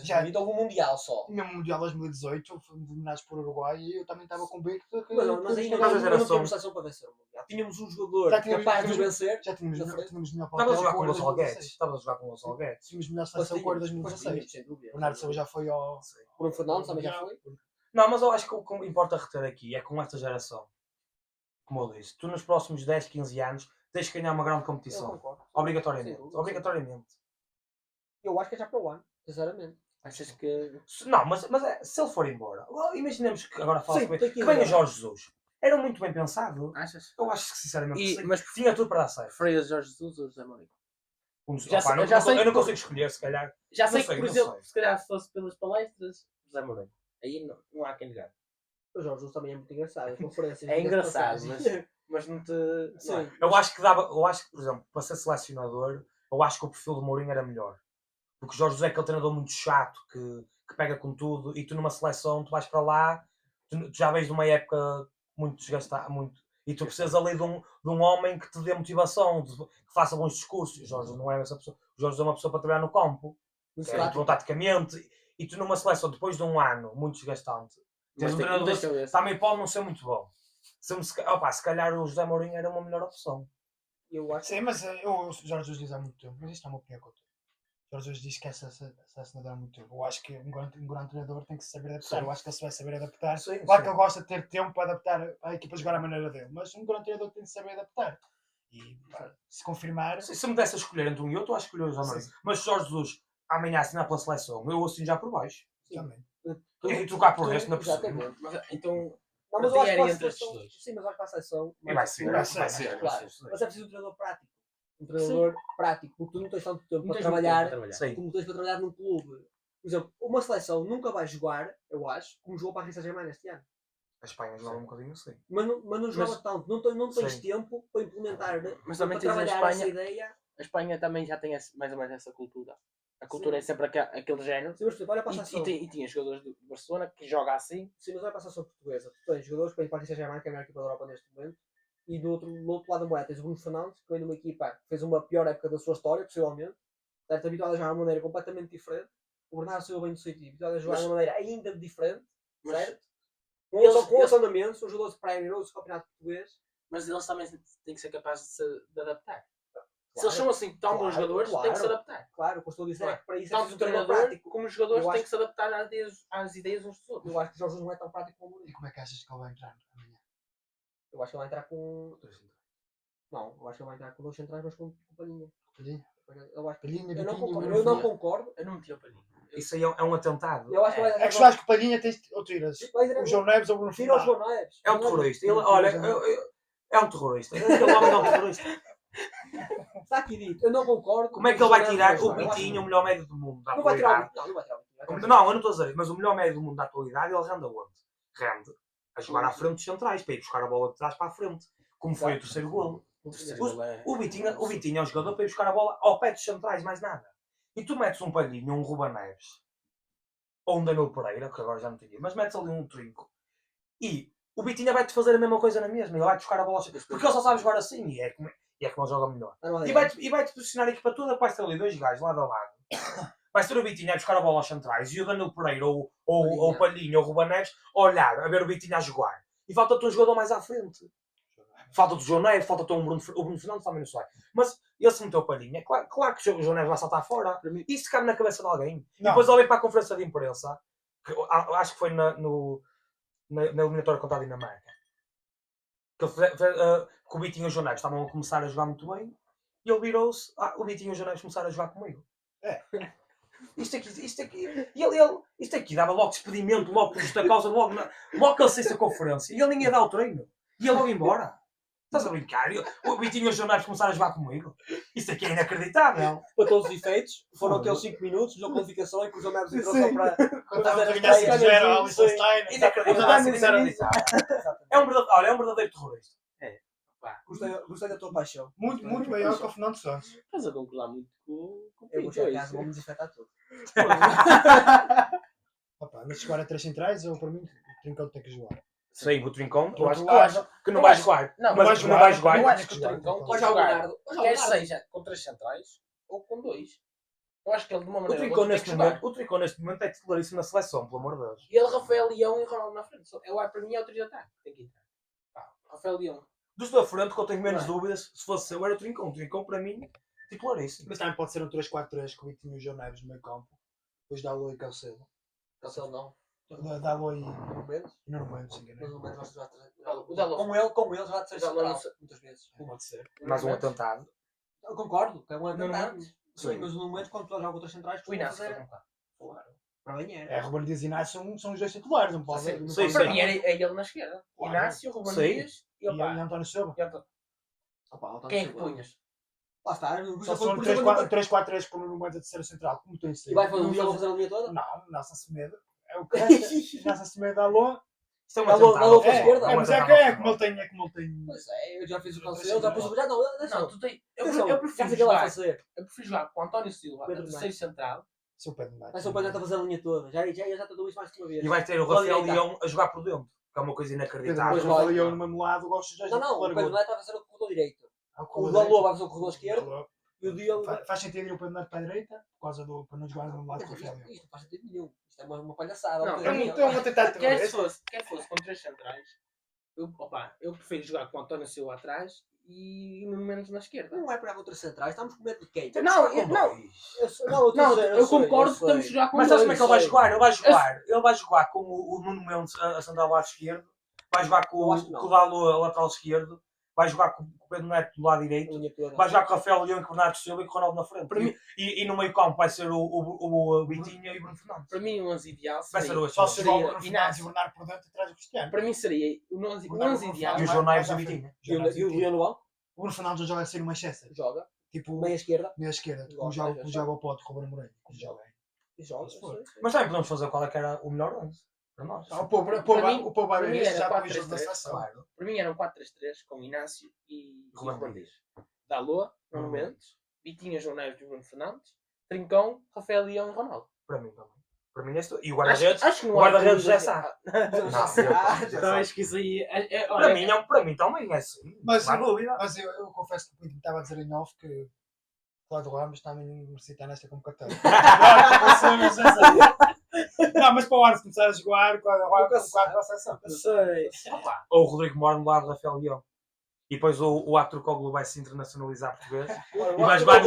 Já- já houve um Mundial só. Tínhamos o Mundial 2018, fomos eliminados por Uruguai e eu também estava convicto que. Mas ainda Mas a não geração- tínhamos seleção para vencer o Mundial. Tínhamos um jogador Já tínhamos- capaz de nos tínhamos- vencer. Já tínhamos Na frente. melhor Estava a papel jogar com com o o Gonçalo 2016. Guedes. Estava a jogar com o Gonçalo Guedes. Tínhamos melhor Pois seleção com o tínhamos, 2016. sem dúvida. O Bernardo Silva já foi ao. Bruno Fernandes também já foi. Não, mas eu acho que o que importa reter aqui é com esta geração. Como eu disse, tu nos próximos 10, 15 anos tens que ganhar uma grande Eu competição. concordo. Obrigatoriamente. Sem dúvida. Obrigatoriamente. Eu acho que é já para o ano, sinceramente. Achas que. Não, mas se ele for embora, imaginemos que agora fala Sim, que tem que ir venha o embora. Jorge Jesus. Era muito bem pensado. Achas? Eu acho que sinceramente E- sim, mas tinha tudo para dar certo. preferias Jorge Jesus ou José Mourinho? Já sei- não, já sei eu não que- consigo escolher, se calhar. Já Não sei sei, que, por não exemplo, sei. se calhar se fosse pelas palestras, José Mourinho. Aí não há quem lhe ganhe. O Jorge Jesus também é muito engraçado. As conferências. É engraçado, Sim. Mas não te. Sim. Não é? Eu acho que, por exemplo, para ser selecionador, eu acho que o perfil do Mourinho era melhor. Porque o Jorge José é aquele treinador muito chato, que pega com tudo, e tu numa seleção, tu vais para lá, tu já vens de uma época muito desgastada, e tu precisas ali de um homem que te dê motivação, que faça bons discursos. O Jorge não é essa pessoa. O Jorge é uma pessoa para trabalhar no campo, Muito muito prático. bom taticamente, e tu numa seleção, depois de um ano muito desgastante, tens um tem- treinador tens desse, cabeça. também pode não ser muito bom. Se calhar o José Mourinho era uma melhor opção. Eu acho Sim, mas eu ouço Jorge Jesus diz há muito tempo, mas isto é uma opinião que eu tenho. Jorge Jesus diz que é selecionador há muito tempo. Eu acho que um grande treinador tem que se saber adaptar. Sim. Eu acho que ele se vai saber adaptar. Sim, Claro que ele gosta de ter tempo para adaptar a equipa a jogar à maneira dele, mas um grande treinador tem que se saber adaptar. E pá, se confirmar. Se me desse a escolher entre um e outro, eu acho que escolher o José Mourinho. Sim. Mas se Jorge Jesus amanhã assinar pela seleção, eu assino já por baixo. Também. E trocar por este, não é possível. Exatamente. Mas, então, Não, mas Para eu ti acho que era para a entre estes seleção. dois. Sim, mas eu acho que para a seleção. E vai ser, vai ser, vai ser. Claro. Mas é preciso um treinador prático. Um treinador prático, porque tu não tens tanto tempo para trabalhar Sim. como tens para trabalhar num clube. Por exemplo, uma seleção nunca vai jogar, eu acho, como jogou para a Paris Saint-Germain este ano. A Espanha joga um bocadinho assim. Mas não joga tanto, não tens Sim. tempo para implementar, Mas também para tens a trabalhar essa Espanha. ideia. A Espanha também já tem mais ou menos essa cultura. A cultura é sempre aquele género. Sim, mas olha para a seleção. E tinha jogadores do Barcelona que joga assim. Sim, mas olha para a seleção portuguesa. Tu tens jogadores que vêm para a Saint-Germain, que é a melhor equipa da Europa neste momento. E do outro lado da moeda tens o Bruno Fernandes, que vem de uma equipa que fez uma pior época da sua história, possivelmente. Deve-te habituado a jogar de uma maneira completamente diferente. O Bernardo saiu bem do City, habituado a jogar de uma maneira ainda diferente, certo? Com outros andamentos, são jogadores de Premier ou do Campeonato Português. Mas eles também têm que ser capazes de adaptar. Se eles são assim tão bons jogadores, têm que se adaptar. Claro, o que eu estou a dizer é que para isso tanto é o treinador como os jogadores têm que se adaptar às ideias uns dos outros. Eu acho que o Jorge Jesus não é tão prático como o Mourinho. E como é que achas que ele vai entrar amanhã? Eu acho que ele vai entrar com... Não, eu acho que ele vai entrar com 2 centrais, mas com Palhinha. Palhinha? Eu acho que... Palhinha, Eu não Vitinho, concordo. Bruno Eu não Fernandes. concordo. Eu não meti o Palhinha. Isso aí é um atentado. Eu acho que vai É que eu acho que Palhinha tens ou tiras o João Neves ou o Bruno Tira o Fernandes. João Neves. É um terrorista. Olha, é um terrorista. Aquele homem é um terrorista. Está aqui dito. Eu não concordo. Como é que ele vai tirar o Vitinho, o melhor médio do mundo da Não vai tirar o atualidade? Vitinho. Não vai tirar o Vitinho. Não, eu não estou a dizer, mas o melhor médio do mundo da atualidade, ele rende aonde? Rende a jogar à frente dos centrais, para ir buscar a bola de trás para a frente. Como foi o terceiro golo. O Vitinho é um jogador para ir buscar a bola ao pé dos centrais, mais nada. E tu metes um Palhinho, um Ruben Neves, ou um Danilo Pereira, que agora já não tenho, mas metes ali um trinco. E o Vitinho vai-te fazer a mesma coisa na mesma. Ele vai-te buscar a bola ao centro. Porque ele só sabe jogar assim e é como ele joga melhor. E vai-te posicionar a equipa toda, vai ter ali 2 gajos lado a lado. Vai ser o Vitinho a buscar a bola aos centrais e o Danilo Pereira ou o Palhinho ou o Ruben Neves a olhar, a ver o Vitinho a jogar. E falta-te um jogador mais à frente. Falta-te o João Neves, falta-te o Bruno Fernandes, também não sei. Mas ele se meteu o Palhinha. É claro que o João Neves vai saltar fora. Isso cabe na cabeça de alguém. E depois ele vem para a conferência de imprensa, que acho que foi na eliminatória contra a Dinamarca. Que o Vitinho e o João Neves estavam a começar a jogar muito bem. E ele virou-se, o Vitinho e o João Neves começaram a jogar comigo. Isto aqui dava logo despedimento, logo por justa causa, logo que ele saísse da conferência. E ele nem ia dar o treino. Ia logo embora. Estás a brincar? O Vitinho e o João Neves começaram a jogar comigo. Isto aqui é inacreditável. Para todos os efeitos, foram aqueles 5 minutos de qualificação em que o João Neves entrou só para... Quando estava a ganhar 5-0 ao Liechtenstein. Inacreditável. É um verdadeiro terrorista. Gostei da tua paixão. Muito maior que o Fernando Santos. Estás a concordar muito com o Eu vou chegar a casa, vou-me desinfetar tudo. Opa, mas jogar a 3 centrais, ou para mim, o Trincão tem que jogar. Sim, o Trincão, eu acho que não eu vai acho- jogar. Não, Mas mas não vai jogar. eu acho que o Jogar, Trincão então. pode Joga o jogar. Bernardo. Quer seja com 3 centrais ou com 2. Eu acho que ele de uma O maneira Trincão ou outra tem que neste momento é titularíssimo na seleção, pelo amor de Deus. E ele, Rafael Leão e Ronaldo na frente. Para mim é o trio de ataque. Tem que entrar. Rafael Leão. Dos da frente, que eu tenho menos dúvidas, se fosse eu, era o Trincão. O Trincão, para mim, titularíssimo. Mas também pode ser um 3-4-3 com o Vitinho e o João Neves no meio campo. Depois dá Loi e Calcedo. Cancelo não. Dá Loi e Pelo menos. Nuno Mendes, se Mas enganei. o menos gosta de jogar três. O Dalot. Com ele já de ser O Dalot central, muitas vezes. Pode ser. Mais um atentado. Eu concordo, que é um Nuno atentado. Mendes. Sim, mas no momento quando tu jogas outras centrais, O costuma Inácio fazer. faz um bocado. Para mim é. É, Ruben Dias e Inácio são os 2 titulares, não pode Sim, não sim, pode- sim. Para mim é ele na esquerda. Claro. Inácio, Ruben Sim. Dias E António Silva. Quem é que punhas? Lá está. Só são 3-4-3 com o Nuno Mendes a terceira central, como tem E sido. vai fazer a linha toda? Não, Nelson Semedo. É o que resta. Nelson Semedo dá Lua. Isto é um Alô, atentado. alô, para a esquerda? Mas é como ele tem. Pois é, eu já fiz o Cancelo, já pus o. Já não, Não, tu tens. Eu já prefiro sei que ele vai jogar. fazer. Eu prefiro jogar com o António Silva, Pedro terceiro central. Seu Pedro Neto. Vai ser o Pedro Neto a fazer a linha toda. Já estou isso mais que uma vez. E vai ter o Pela Rafael direita. Leão a jogar por dentro. Que é uma coisa Pedro inacreditável. Neto, Pois vai. eu falei no mesmo lado, gosto dos dois. Não, o Pedro Neto. Neto vai fazer o corredor direito. O O Dalot vai fazer o corredor esquerdo. Dalot. E o Diogo. Faz sentido ir o Pedro Neto para a direita, por causa do. para não jogar no lado com o Rafael Leão. Isto não faz sentido nenhum. Isto é uma palhaçada. Não, Não, para mim, Então vou tentar Quer fosse com 3 centrais, eu prefiro jogar com o António Silva atrás e no menos na esquerda. não é para outras centrais, estamos com medo de quem? Não, eu concordo que temos que jogar com Mas sabes como é que ele vai sei. jogar? Ele vai jogar com o Nuno Mendes a central lado esquerdo, vai jogar com Eu acho que não. o Dalot a lateral esquerdo, vai jogar com o Pedro Neto do lado direito, vai jogar com o Rafael Leão e com o Bernardo Silva e com o Ronaldo na frente. Para mim- E no meio campo vai ser o Vitinho e o Bruno Fernandes. Para mim, o 11 ideal Vai ser seria. hoje. Só se jogar o seria Bruno Fernandes e Inácio. o Bernardo por dentro atrás do Cristiano. Para mim seria o 11 ideal. E o João Neves e o Vitinho. E o Leão no banco? O Bruno Fernandes não joga assim no Manchester. Joga. Tipo, Meia esquerda. meia esquerda. Gosta, Como joga já o joga. Pote, Ruben Moreira. Joga. E joga. Se for. Mas também podemos fazer qual é que era o melhor 11 para nós. O povo vai para ver mim isto era já 4-3-3. depois da seleção. Para mim era um 4-3-3 com Inácio e Ruben Ruben Dias. Dalot, Nuno Mendes, Vitinha, João Neves e Bruno Fernandes. Trincão, Rafael Leão e Ronaldo. Para mim também. Para mim e o guarda-redes. Acho que não O há guarda-redes já dúvidas. sabe. Então acho que isso aí. Para mim também é assim. Mas, não há dúvida. mas eu confesso que o Pinto estava a dizer em off que Cláudio Ramos também merecia estar nesta convocatória. Não, mas para o ano começar a jogar, Cláudio Ramos para a seleção. Não sei. Ou o Rodrigo Mora no lado do Rafael Leão. E depois o Aturcoglu vai se internacionalizar português. E vais jogar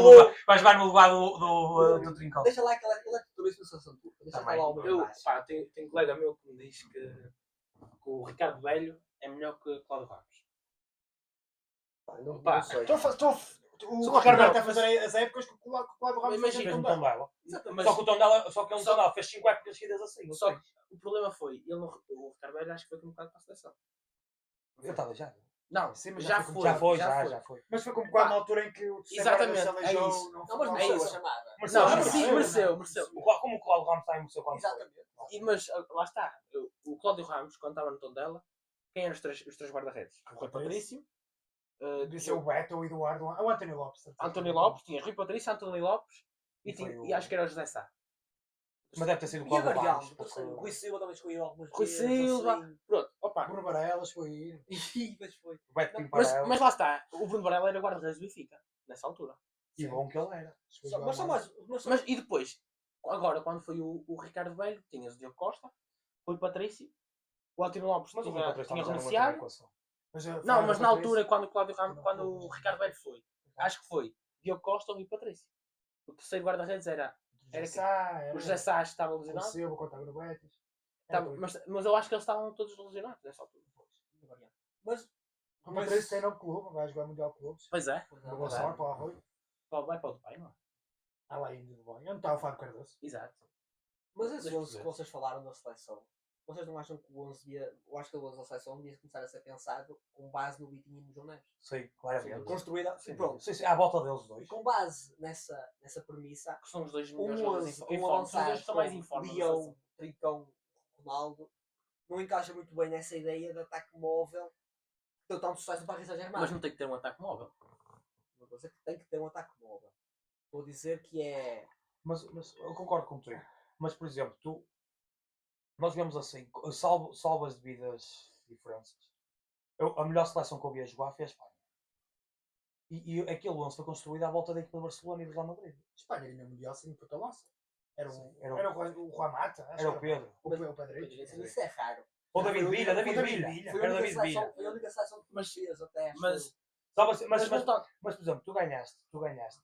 no lugar do Trincão. Deixa lá aquela turismo na seleção turca. Deixa Também. lá o meu Eu, mais. pá, tem um colega meu que me diz que o Ricardo Velho é melhor que Cláudio Ramos. Pá, O Ricardo está a fazer as épocas que o Cláudio Ramos Imagina, fez Fez no um Tondela. Tondela. Só que o Tondela, só que é um Tondela, fez 5 épocas seguidas assim. Só que o problema foi, o Ricardo Velho acho que foi convocado para a seleção. Eu estava já. Não, Sim, mas já já foi. Já foi. Mas foi convocado na altura em que o Exatamente, se é aleijou. isso. Não, mas foi não à sei a seleção. chamada. Não, mereceu. Como o Cláudio Ramos está em museu quando foi. Exatamente. Mas lá está, o Cláudio Ramos, quando estava no Tondela, quem eram os três guarda-redes? O Rui Patrício, Devia ser o Beto, o Eduardo, o António Lopes. António Lopes, tinha Rui Patrício, António Lopes E foi e acho que era o José Sá. Mas deve ter sido o E Cláudio agora, Ramos. porque- Rui Silva também escolheu algumas Rui vezes. Silva, assim. pronto, opa. Bruno Varelas foi ir. Ih, mas foi. O Beto Pinto Mas Varela. lá está, o Bruno Varela era guarda-redes do Benfica, nessa altura. E bom que ele era. Mas só mais. Mas e depois, agora, quando foi o Ricardo Velho, tinhas o Diogo Costa, o Rui Patrício, o António Lopes Mas o tinha Patrício já não entra na renunciado. equação. Não, mas na altura, quando o Ricardo Velho foi, acho que foi Diogo Costa ou Rui Patrício. O terceiro guarda-redes era o José Sá, estava O lesionado. Silva contra o Betis. Mas eu acho que eles estavam todos lesionados nessa altura. Mas. O Patrício tem no clube, vai jogar Mundial Clubes. Pois é. Boa sorte para o Arroio. Vai para o Dubai, não é? Ah lá ainda de bom. Eu não estava a falar do Cardoso. Exato. Mas esse Deixa-me 11 ver. que vocês falaram da seleção, vocês não acham que o 11 devia. Eu acho que o 11 da seleção devia começar a ser pensado com base no Vitinho e no João Neves. Sim, claramente. Construída. Sim, Pronto. sim, à volta deles E dois. com base nessa premissa, Que são os dois um melhores 11 jogadores com em forma. São os dois avançados que estão mais em com forma. da Leão, seleção. Trincão, Ronaldo, não encaixa muito bem nessa ideia de ataque móvel que deu tanto sucesso para a Paris Saint-Germain. Mas não tem que ter um ataque móvel. Não estou a dizer que tem que ter um ataque móvel. Estou a dizer que é. Mas eu concordo contigo. Mas, por exemplo, nós vemos assim, salvo as devidas diferenças. A melhor seleção que eu vi a jogar foi a Espanha. E aquele 11 foi construído à volta da equipa do Barcelona e do Real Madrid. Espanha ganhou o Mundial sem puta lança. Era Sim, o Juamata. Era o Pedro. O Pedrito. Isso é raro. Ou David Villa, David David Villa. Villa. Foi Era a David única Villa. seleção, foi a única seleção que Mas- fez até. acho Mas, Mas voltando. por exemplo, tu ganhaste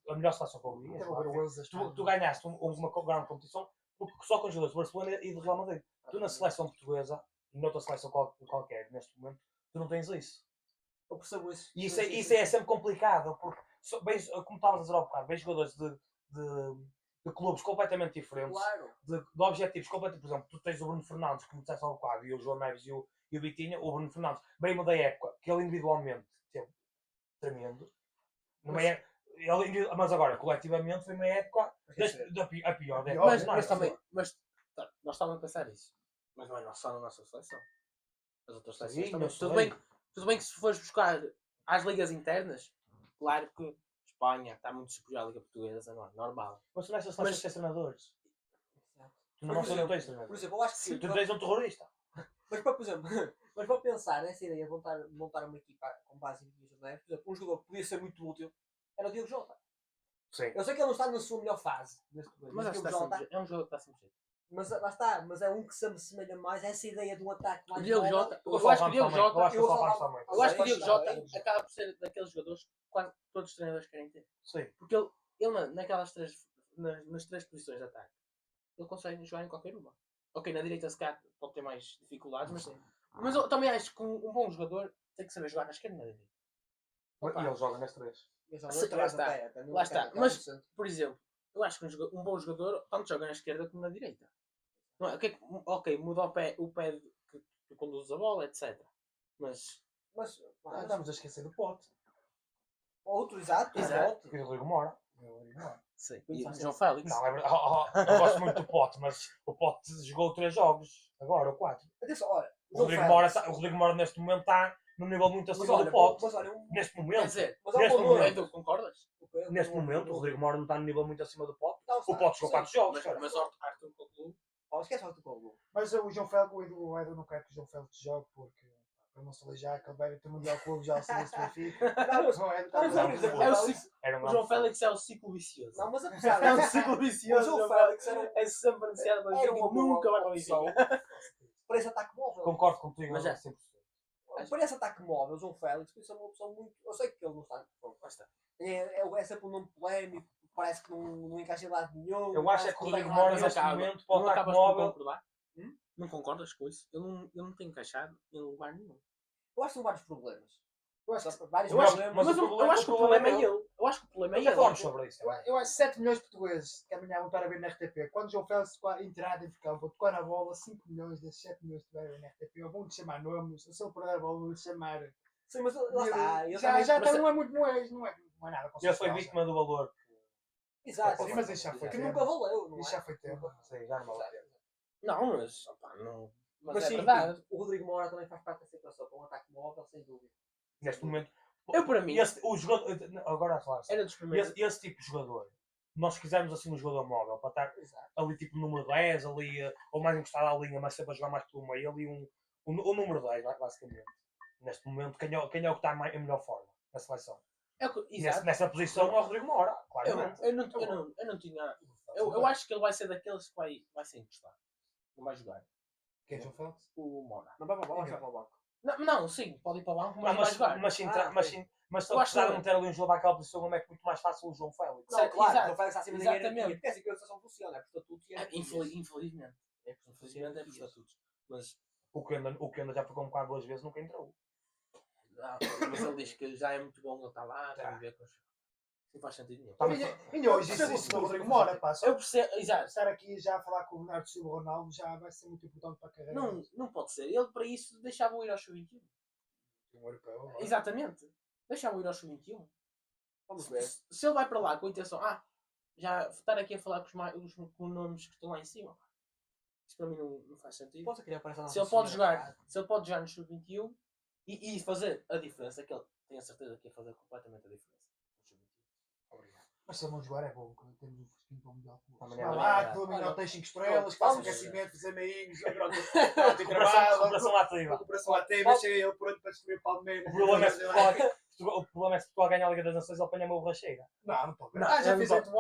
a melhor seleção que eu vi. Teve a ver o 11 da Espanha. Tu ganhaste uma grande competição só com os jogadores do Barcelona e do Real Madrid. Tu na seleção portuguesa e noutra seleção qualquer neste momento, tu não tens isso. Eu percebo isso. E isso é sempre complicado, porque, como estavas a dizer há bocado, vejo jogadores de clubes completamente diferentes, Claro. de objetivos completamente. Por exemplo, tu tens o Bruno Fernandes, que me disseste há bocado, e o João Neves e o Vitinha. O Bruno Fernandes veio da época que ele individualmente teve tremendo. Mas agora, coletivamente, foi uma época a pior da Mas época. também- Nós estávamos a pensar isso. Mas não é só na nossa seleção. As outras seleções Sim, também. eu sei. Tudo bem que se fores buscar às ligas internas, claro que Espanha está muito superior à Liga Portuguesa, não é? Normal. Mas tu nessas seleções tens treinadores. Tu Por não exemplo, tens Por treinadores. exemplo, eu acho que. Tu tens um terrorista. Mas para, por exemplo, mas para pensar nessa ideia de montar uma equipa com base em Vinícius Neves, por exemplo, um jogador que podia ser muito útil era o Diogo Jota. Sim. Eu sei que ele não está na sua melhor fase neste momento, Mas mas, acho o que Diogo Jota, é um jogo que está sempre jeito. mas lá está, mas é um que se assemelha mais a essa ideia de um ataque mais O Diogo móvel. Jota, eu acho que o Diogo Jota, Eu acho que eu o vou Fábio falar- também. eu acho que o Sim, Diogo Jota sim. acaba por ser daqueles jogadores que quase todos os treinadores querem ter. Sim. Porque ele naquelas nas três posições de ataque, ele consegue jogar em qualquer uma. Ok, na direita se calhar pode ter mais dificuldades, mas eu também acho que um bom jogador tem que saber jogar na esquerda e na direita. E ele joga nas três. Mas há Sim, outra lá vez está. até no Lá está. mercado, Mas- no centro. Por exemplo, eu acho que um bom jogador tanto joga na esquerda como na direita. Não é? Ok, muda o pé que tu conduzes a bola, etc. Mas Mas Andamos a esquecer do Pote. outro, exato. Exato. E o Rodrigo Mora. sim. E E o João Félix. Não, é verdade. Eu gosto muito do Pote, mas o Pote jogou 3 jogos. Agora, ou 4. Atenção, olha, O Rodrigo Mora neste momento está num nível muito acima do Pote. mas olha, Neste Quer momento. dizer, mas há um Neste valor. momento. Edu, concordas? Pedro. Neste momento, o Rodrigo Moura não está no nível muito acima do Pote. Não, O Pote jogou 4 jogos, cara. Mas Arthur Coquelin, Esquece o Coquelin. Mas o João Félix, o Edu não quer que o João Félix jogue porque para não se aleijar, que ele vai ter o Mundial Clube já se disse Benfica. Não, mas- O Edu mas está por exemplo, é o Félix- ciclo. Era um o João Félix é o ciclo vicioso. Não, mas apesar É um disso, ciclo o vicioso. João João Félix é sempre anunciado para era Benfica uma e nunca vai para boa opção Benfica. para esse ataque móvel. Concordo contigo, Mas mas é. 100%. Para esse ataque móvel, o João Félix, por isso é uma opção muito. Eu sei que ele não está. Bom, lá está. É sempre um nome polémico, parece que não encaixa em lado nenhum. Eu acho parece é que o não Rodrigo tem Moura lado mas neste acaba. momento para o Não ataque acabas por móvel. concordar? Não concordas com isso? Eu não tenho encaixado em lugar nenhum. Eu acho que são vários problemas. Eu acho que Vários Eu acho- problemas. mas Mas o eu problema- acho que o o problema é problema ele. Eu acho que o problema é Já ele. falamos sobre isso. Eu acho 7 milhões de portugueses que amanhã vão estar a ver na RTP. Quando o João Félix entrar dentro de campo, tocar na bola, 5 milhões desses 7 milhões que estiverem na RTP, ou vão-lhe chamar nomes, ou se ele perder a bola, vão-lhe chamar. Sim, mas lá está. Eu já também- já mas- então não é muito, não é nada Ele consensual. foi vítima do valor. Exato. Sim, mas isso já foi Que tempo. nunca valeu, não é? Isso já foi tempo. Não sei, já não vale a pena. Não, mas, opá, não. Mas, Mas é sim, verdade. o Rodrigo Moura também faz parte da situação para um ataque móvel, sem dúvida. Neste momento. Eu, para mim, O jogador, agora a falar. era dos primeiros. Esse tipo de jogador, nós quisermos assim um jogador móvel para estar Exato. ali tipo número 10, ali, ou mais encostado à linha, mas sempre a jogar mais pelo meio, ali o número 10, basicamente. Neste momento, quem é o que está em melhor forma na seleção? É o que- Exato. Nessa posição é o Rodrigo Moura, Eu claramente. não tinha. Eu acho que ele vai ser daqueles que vai ser encostado. Não vai jogar. Quem é o João Félix? O Moura. Não vai para a bola, vai para o banco. Não, sim, pode ir para o banco, mas Não, não vai jogar. mas se Ah, se Eu acho precisar que- de meter ali um jogo àquela posição, como é que muito mais fácil o João Félix? Não, Certo, claro, exato. não faz acima de ninguém. Exatamente. Porque é assim que a situação funciona, é por estatutos e Infelizmente. Infelizmente é por estatutos. Mas, O que ainda já foi convocado 2 vezes, nunca entrou. mas ele diz que já é muito bom ele estar lá, tem a ver com os. Não faz sentido nenhum. Tá, E hoje isso do Rodrigo Moura, pá. Só Eu percebo, exato. estar aqui já a falar com o Bernardo Silva Ronaldo já vai ser muito importante para a carreira. Não pode ser. Ele, para isso, deixava-o ir ao sub-21. Um europeu. agora. Exatamente. Deixava-o ir ao sub-21. Vamos ver. Se ele vai para lá com a intenção, já estar aqui a falar com os nomes que estão lá em cima, pá, isso para mim não faz sentido. Posso querer aparecer na Se ele pode jogar no sub-21 e fazer a diferença, que ele tem a certeza que ia fazer completamente a diferença no sub-21. Obrigado. Mas se ele não jogar é bom, quando temos o fresquinho para o Mundial. Também Vai é lá, verdade. que o Mundial Olha, tem 5 estrelas, que vamos- faça aquecimento, fazer meinhos, Operação ativa. Operação ativa, chega ele pronto para destruir Palmeiras. O problema é se Portugal ganha a Liga das Nações, ele apanha uma borracheira. Não pode. Não, Já eu fiz não 8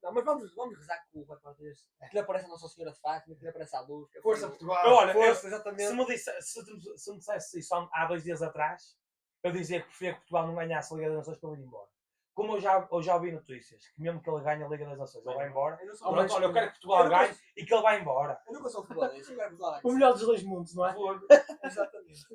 Não, mas vamos rezar com o rapaz. Que lhe apareça a Nossa Senhora de Fátima, que lhe apareça a luz. que Força foi- Portugal. Olha, Força, exatamente. se me dissesse isso há 2 dias atrás, eu dizia que preferia que Portugal não ganhasse a Liga das Nações para ele ir embora. Como eu já ouvi notícias, que mesmo que ele ganhe a Liga das Nações, ele vai embora. Eu não sou Pronto, olha, eu quero que Portugal ganhe e que ele vai embora. Eu nunca sou futebolista, eu quero que lá. O melhor dos dois mundos, não é? Exatamente.